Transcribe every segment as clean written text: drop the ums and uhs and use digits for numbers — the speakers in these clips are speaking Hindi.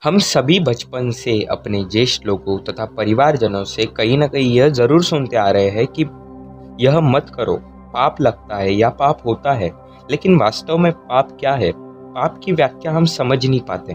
हम सभी बचपन से अपने ज्येष्ठ लोगों तथा परिवारजनों से कहीं न कहीं यह ज़रूर सुनते आ रहे हैं कि यह मत करो, पाप लगता है या पाप होता है। लेकिन वास्तव में पाप क्या है? पाप की व्याख्या हम समझ नहीं पाते।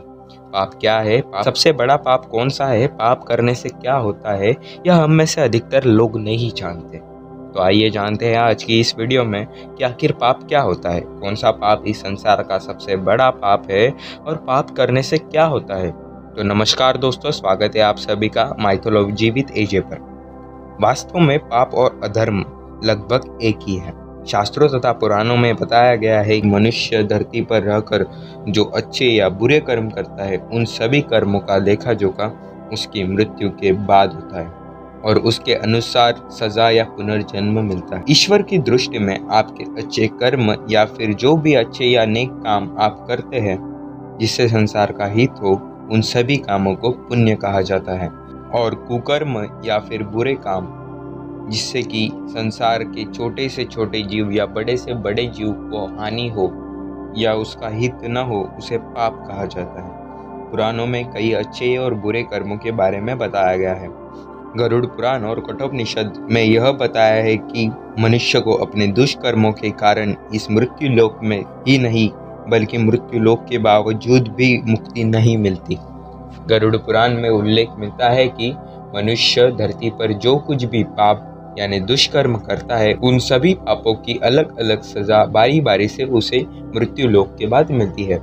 पाप क्या है? सबसे बड़ा पाप कौन-सा है? पाप करने से क्या होता है? यह हम में से अधिकतर लोग नहीं जानते। तो आइए जानते हैं आज की इस वीडियो में कि आखिर पाप क्या होता है? कौन-सा पाप इस संसार का सबसे बड़ा पाप है और पाप करने से क्या होता है? तो नमस्कार दोस्तों, स्वागत है आप सभी का माइथोलॉजी विद एजे पर। वास्तव में पाप और अधर्म लगभग एक ही है। शास्त्रों तथा पुराणों में बताया गया है कि मनुष्य धरती पर रहकर जो अच्छे या बुरे कर्म करता है, उन सभी कर्मों का लेखा जोखा उसकी मृत्यु के बाद होता है और उसके अनुसार सजा या पुनर्जन्म मिलता है। ईश्वर की दृष्टि में आपके अच्छे कर्म या फिर जो भी अच्छे या नेक काम आप करते हैं जिससे संसार का हित हो, उन सभी कामों को पुण्य कहा जाता है। और कुकर्म या फिर बुरे काम जिससे कि संसार के छोटे से छोटे जीव या बड़े से बड़े जीव को हानि हो या उसका हित न हो, उसे पाप कहा जाता है। पुराणों में कई अच्छे और बुरे कर्मों के बारे में बताया गया है। गरुड़ पुराण और कठोपनिषद में यह बताया है कि मनुष्य को अपने दुष्कर्मों के कारण इस मृत्यु लोक में ही नहीं बल्कि मृत्यु लोक के बावजूद भी मुक्ति नहीं मिलती। गरुड़ पुराण में उल्लेख मिलता है कि मनुष्य धरती पर जो कुछ भी पाप यानी दुष्कर्म करता है, उन सभी पापों की अलग अलग सजा बारी बारी से उसे मृत्यु लोक के बाद मिलती है।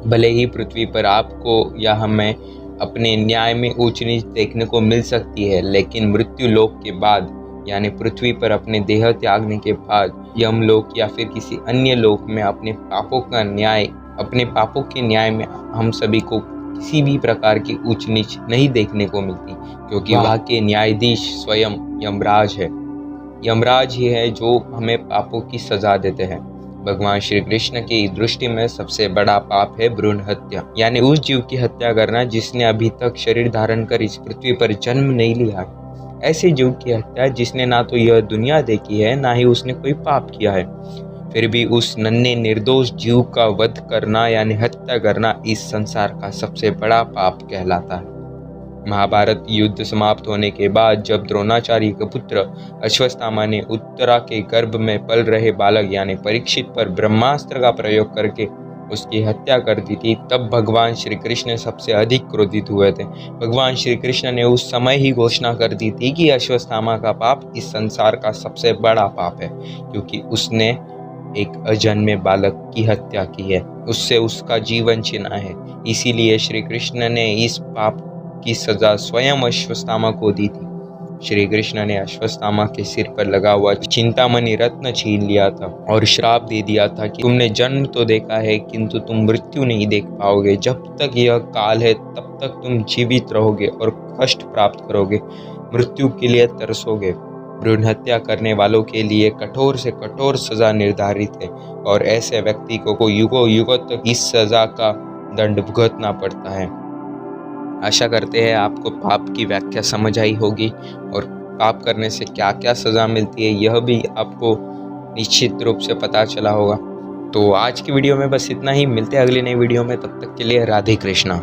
भले ही पृथ्वी पर आपको या हमें अपने न्याय में ऊंच नीच देखने को मिल सकती है, लेकिन मृत्यु लोक के बाद यानी पृथ्वी पर अपने देह त्यागने के बाद यमलोक या फिर किसी अन्य लोक में अपने पापों के न्याय में हम सभी को किसी भी प्रकार की ऊंच नीच नहीं देखने को मिलती, क्योंकि वहाँ के न्यायाधीश स्वयं यमराज है। यमराज ही है जो हमें पापों की सजा देते हैं। भगवान श्री कृष्ण की दृष्टि में सबसे बड़ा पाप है भ्रूण हत्या, यानी उस जीव की हत्या करना जिसने अभी तक शरीर धारण कर इस पृथ्वी पर जन्म नहीं लिया है। ऐसे जीव की हत्या जिसने ना तो यह दुनिया देखी है, ना ही उसने कोई पाप किया है, फिर भी उस नन्हे निर्दोष जीव का वध करना यानी हत्या करना इस संसार का सबसे बड़ा पाप कहलाता है। महाभारत युद्ध समाप्त होने के बाद जब द्रोणाचार्य के पुत्र अश्वत्थामा ने उत्तरा के गर्भ में पल रहे बालक यानी परीक्षित पर ब्रह्मास्त्र का प्रयोग करके उसकी हत्या कर दी थी, तब भगवान श्री कृष्ण सबसे अधिक क्रोधित हुए थे। भगवान श्री कृष्ण ने उस समय ही घोषणा कर दी थी कि अश्वत्थामा का पाप इस संसार का सबसे बड़ा पाप है, क्योंकि उसने एक अजन्मे बालक की हत्या की है, उससे उसका जीवन छिना है। इसीलिए श्री कृष्ण ने इस पाप की सजा स्वयं अश्वत्थामा को दी थी। श्री कृष्ण ने अश्वत्थामा के सिर पर लगा हुआ चिंतामणि रत्न छीन लिया था और श्राप दे दिया था कि तुमने जन्म तो देखा है किंतु तुम मृत्यु नहीं देख पाओगे। जब तक यह काल है तब तक तुम जीवित रहोगे और कष्ट प्राप्त करोगे, मृत्यु के लिए तरसोगे। भ्रूण हत्या करने वालों के लिए कठोर से कठोर सजा निर्धारित है और ऐसे व्यक्ति को युगों युगों तक इस सजा का दंड भुगतना पड़ता है। आशा करते हैं आपको पाप की व्याख्या समझ आई होगी और पाप करने से क्या क्या सज़ा मिलती है यह भी आपको निश्चित रूप से पता चला होगा। तो आज की वीडियो में बस इतना ही। मिलते हैं अगली नई वीडियो में, तब तक के लिए राधे कृष्णा।